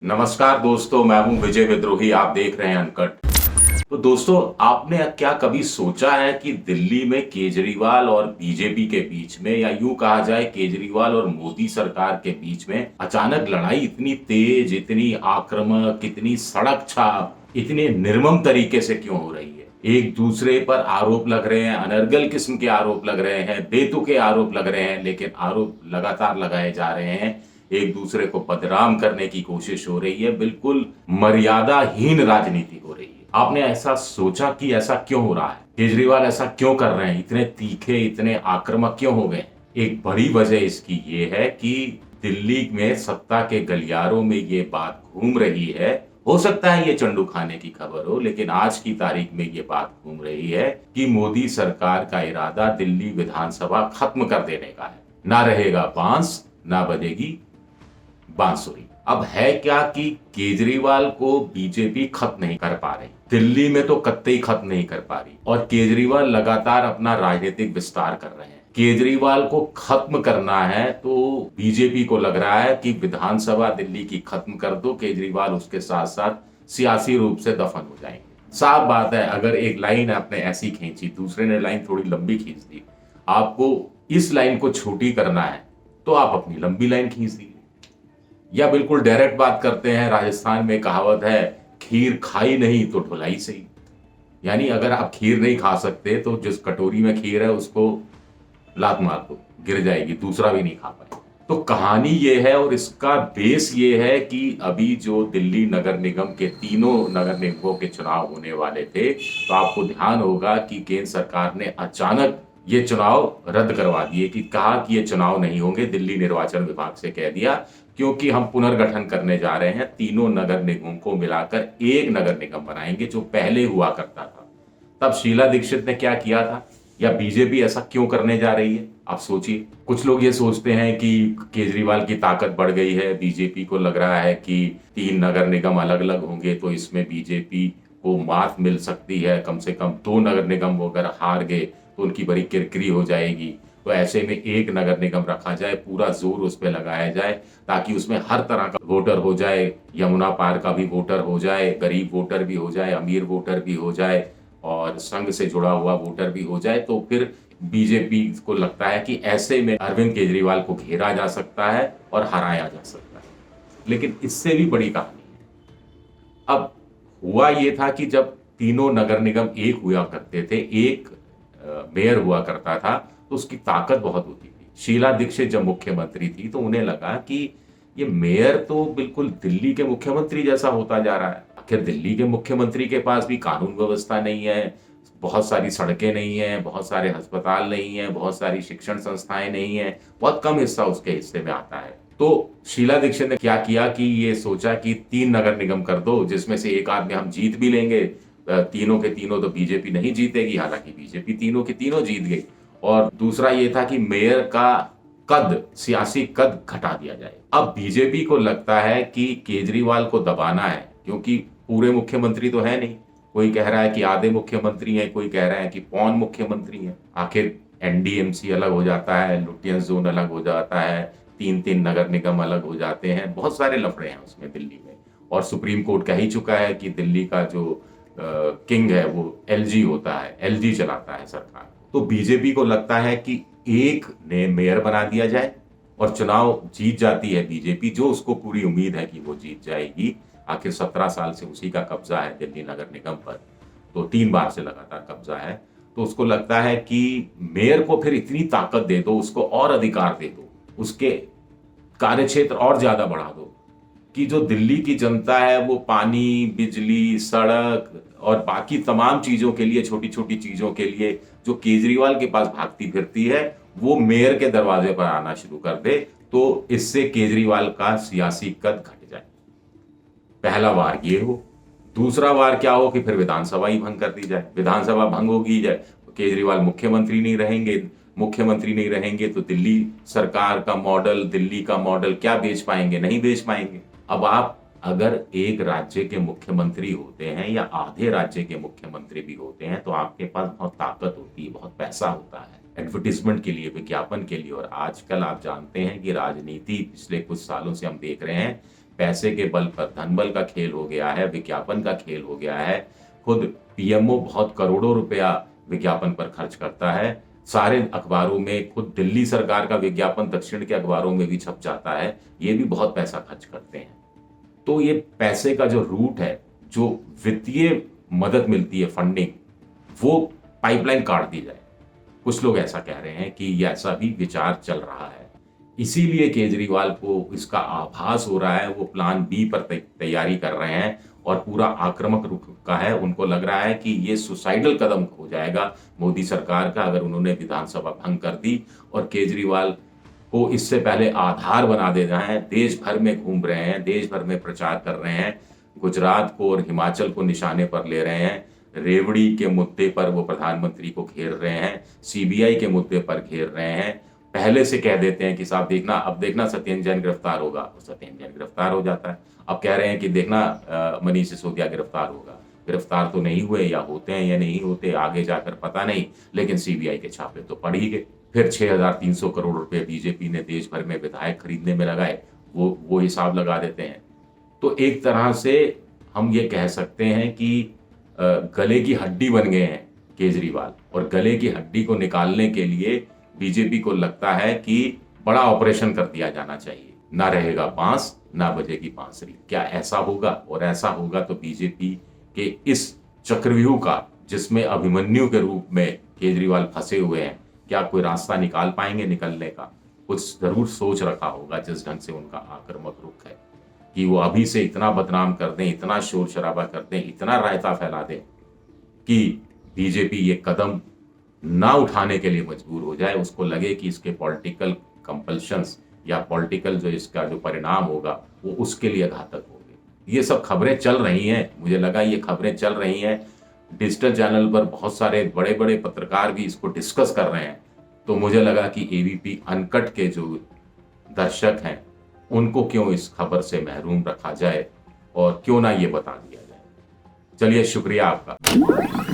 नमस्कार दोस्तों, मैं हूं विजय विद्रोही। आप देख रहे हैं अनकट। तो दोस्तों, आपने क्या कभी सोचा है कि दिल्ली में केजरीवाल और बीजेपी के बीच में, या यूं कहा जाए केजरीवाल और मोदी सरकार के बीच में अचानक लड़ाई इतनी तेज, इतनी आक्रामक, इतनी सड़क छाप, इतने निर्मम तरीके से क्यों हो रही है? एक दूसरे पर आरोप लग रहे हैं, अनर्गल किस्म के आरोप लग रहे हैं, बेतुके आरोप लग रहे हैं, लेकिन आरोप लगातार लगाए जा रहे हैं। एक दूसरे को बदनाम करने की कोशिश हो रही है, बिल्कुल मर्यादाहीन राजनीति हो रही है। आपने ऐसा सोचा कि ऐसा क्यों हो रहा है? केजरीवाल ऐसा क्यों कर रहे हैं? इतने तीखे, इतने आक्रामक क्यों हो गए? एक बड़ी वजह इसकी ये है कि दिल्ली में सत्ता के गलियारों में ये बात घूम रही है। हो सकता है ये चंडू खाने की खबर हो, लेकिन आज की तारीख में ये बात घूम रही है कि मोदी सरकार का इरादा दिल्ली विधानसभा खत्म कर देने का है। ना रहेगा बांस, ना बजेगी बांसुरी। अब है क्या कि केजरीवाल को बीजेपी खत्म नहीं कर पा रही, दिल्ली में तो कतई खत्म नहीं कर पा रही, और केजरीवाल लगातार अपना राजनीतिक विस्तार कर रहे हैं। केजरीवाल को खत्म करना है तो बीजेपी को लग रहा है कि विधानसभा दिल्ली की खत्म कर दो, केजरीवाल उसके साथ साथ सियासी रूप से दफन हो जाएंगे। साफ बात है, अगर एक लाइन आपने ऐसी खींची, दूसरे ने लाइन थोड़ी लंबी खींच दी, आपको इस लाइन को छोटी करना है तो आप अपनी लंबी लाइन खींच दी। या बिल्कुल डायरेक्ट बात करते हैं, राजस्थान में कहावत है, खीर खाई नहीं तो ढुलाई सही। यानी अगर आप खीर नहीं खा सकते तो जिस कटोरी में खीर है उसको लात मार दो, गिर जाएगी, दूसरा भी नहीं खा पाए। तो कहानी ये है, और इसका बेस ये है कि अभी जो दिल्ली नगर निगम के तीनों नगर निगमों के चुनाव होने वाले थे, तो आपको ध्यान होगा कि केंद्र सरकार ने अचानक ये चुनाव रद्द करवा दिए, कि कहा कि ये चुनाव नहीं होंगे। दिल्ली निर्वाचन विभाग से कह दिया, क्योंकि हम पुनर्गठन करने जा रहे हैं, तीनों नगर निगमों को मिलाकर एक नगर निगम बनाएंगे जो पहले हुआ करता था। तब शीला दीक्षित ने क्या किया था, या बीजेपी ऐसा क्यों करने जा रही है? आप सोचिए। कुछ लोग ये सोचते हैं कि केजरीवाल की ताकत बढ़ गई है, बीजेपी को लग रहा है कि 3 नगर निगम अलग अलग होंगे तो इसमें बीजेपी को मात मिल सकती है, कम से कम 2 नगर निगम वो अगर हार गए तो उनकी बड़ी किरकिरी हो जाएगी। तो ऐसे में एक नगर निगम रखा जाए, पूरा जोर उस पर लगाया जाए, ताकि उसमें हर तरह का वोटर हो जाए, यमुना पार का भी वोटर हो जाए, गरीब वोटर भी हो जाए, अमीर वोटर भी हो जाए, और संघ से जुड़ा हुआ वोटर भी हो जाए। तो फिर बीजेपी को लगता है कि ऐसे में अरविंद केजरीवाल को घेरा जा सकता है और हराया जा सकता है। लेकिन इससे भी बड़ी कहानी है। अब हुआ ये था कि जब तीनों नगर निगम एक हुआ करते थे, एक मेयर हुआ करता था, तो उसकी ताकत बहुत होती थी। शीला दीक्षित जब मुख्यमंत्री थी तो उन्हें लगा कि ये मेयर तो बिल्कुल दिल्ली के मुख्यमंत्री जैसा होता जा रहा है। आखिर दिल्ली के मुख्यमंत्री के पास भी कानून व्यवस्था नहीं है, बहुत सारी सड़कें नहीं है, बहुत सारे अस्पताल नहीं है, बहुत सारी शिक्षण संस्थाएं नहीं है, बहुत कम हिस्सा उसके हिस्से में आता है। तो शीला दीक्षित ने क्या किया कि ये सोचा कि 3 नगर निगम कर दो, जिसमें से एक आदमी हम जीत भी लेंगे। तीनों के तीनों तो बीजेपी नहीं जीतेगी, हालांकि बीजेपी तीनों के तीनों जीत गई। और दूसरा ये था कि मेयर का कद, सियासी कद घटा दिया जाए। अब बीजेपी को लगता है कि केजरीवाल को दबाना है, क्योंकि पूरे मुख्यमंत्री तो है नहीं। कोई कह रहा है कि आधे मुख्यमंत्री हैं, कोई कह रहा है कि पौन मुख्यमंत्री हैं। आखिर एनडीएमसी अलग हो जाता है, लुटियंस जोन अलग हो जाता है, 3-3 नगर निगम अलग हो जाते हैं, बहुत सारे लफड़े हैं उसमें दिल्ली में। और सुप्रीम कोर्ट कह ही चुका है कि दिल्ली का जो किंग है वो एलजी होता है, एलजी चलाता है सरकार। तो बीजेपी को लगता है कि एक ने मेयर बना दिया जाए, और चुनाव जीत जाती है बीजेपी, जो उसको पूरी उम्मीद है कि वो जीत जाएगी। आखिर 17 साल से उसी का कब्जा है दिल्ली नगर निगम पर, तो 3 बार से लगातार कब्जा है। तो उसको लगता है कि मेयर को फिर इतनी ताकत दे दो, उसको और अधिकार दे दो, उसके कार्यक्षेत्र और ज्यादा बढ़ा दो, कि जो दिल्ली की जनता है वो पानी, बिजली, सड़क और बाकी तमाम चीजों के लिए, छोटी छोटी चीजों के लिए जो केजरीवाल के पास भागती फिरती है, वो मेयर के दरवाजे पर आना शुरू कर दे। तो इससे केजरीवाल का सियासी कद घट जाए। पहला वार ये हो। दूसरा वार क्या हो कि फिर विधानसभा ही भंग कर दी जाए। विधानसभा भंग होगी जाए तो केजरीवाल मुख्यमंत्री नहीं रहेंगे। मुख्यमंत्री नहीं रहेंगे तो दिल्ली सरकार का मॉडल, दिल्ली का मॉडल क्या बेच पाएंगे? नहीं बेच पाएंगे। अब आप अगर एक राज्य के मुख्यमंत्री होते हैं, या आधे राज्य के मुख्यमंत्री भी होते हैं, तो आपके पास बहुत ताकत होती है, बहुत पैसा होता है एडवर्टीजमेंट के लिए, विज्ञापन के लिए। और आजकल आप जानते हैं कि राजनीति पिछले कुछ सालों से हम देख रहे हैं, पैसे के बल पर धनबल का खेल हो गया है, विज्ञापन का खेल हो गया है। खुद पीएमओ बहुत करोड़ों रुपया विज्ञापन पर खर्च करता है। सारे अखबारों में, खुद दिल्ली सरकार का विज्ञापन दक्षिण के अखबारों में भी छप जाता है। ये भी बहुत पैसा खर्च करते हैं। तो ये पैसे का जो रूट है, जो वित्तीय मदद मिलती है, फंडिंग, वो पाइपलाइन काट दी जाए। कुछ लोग ऐसा कह रहे हैं कि ऐसा भी विचार चल रहा है। इसीलिए केजरीवाल को इसका आभास हो रहा है, वो प्लान बी पर तैयारी कर रहे हैं और पूरा आक्रामक रुख का है। उनको लग रहा है कि ये सुसाइडल कदम हो जाएगा मोदी सरकार का अगर उन्होंने विधानसभा भंग कर दी, और केजरीवाल को इससे पहले आधार बना देना है। देश भर में घूम रहे हैं, देश भर में प्रचार कर रहे हैं, गुजरात को और हिमाचल को निशाने पर ले रहे हैं। रेवड़ी के मुद्दे पर वो प्रधानमंत्री को घेर रहे हैं, सीबीआई के मुद्दे पर घेर रहे हैं। पहले से कह देते हैं कि साहब देखना, अब देखना सत्येंद्र जैन गिरफ्तार होगा, सत्येंद्र जैन गिरफ्तार हो जाता है। अब कह रहे हैं कि देखना मनीष सिसोदिया गिरफ्तार होगा, गिरफ्तार तो नहीं हुए, या होते हैं या नहीं होते आगे जाकर पता नहीं, लेकिन सीबीआई के छापे तो पड़ ही गए। फिर 6,300 करोड़ रुपए बीजेपी ने देश भर में विधायक खरीदने में लगाए, वो हिसाब लगा देते हैं। तो एक तरह से हम ये कह सकते हैं कि गले की हड्डी बन गए हैं केजरीवाल, और गले की हड्डी को निकालने के लिए बीजेपी को लगता है कि बड़ा ऑपरेशन कर दिया जाना चाहिए। ना रहेगा बांस, ना बजेगी बांसुरी। क्या ऐसा होगा? और ऐसा होगा तो बीजेपी के इस चक्रव्यूह का, जिसमें अभिमन्यु के रूप में केजरीवाल फंसे हुए हैं, क्या कोई रास्ता निकाल पाएंगे निकलने का? कुछ जरूर सोच रखा होगा, जिस ढंग से उनका आक्रामक रुख है, कि वो अभी से इतना बदनाम कर दें, इतना शोर शराबा कर दें, इतना रायता फैला दें कि बीजेपी ये कदम ना उठाने के लिए मजबूर हो जाए। उसको लगे कि इसके पॉलिटिकल कंपल्शंस या पॉलिटिकल जो इसका जो परिणाम होगा वो उसके लिए घातक होंगे। ये सब खबरें चल रही हैं, मुझे लगा ये खबरें चल रही हैं। डिजिटल चैनल पर बहुत सारे बड़े बड़े पत्रकार भी इसको डिस्कस कर रहे हैं। तो मुझे लगा कि एबीपी अनकट के जो दर्शक हैं उनको क्यों इस खबर से महरूम रखा जाए और क्यों ना ये बता दिया जाए। चलिए, शुक्रिया आपका।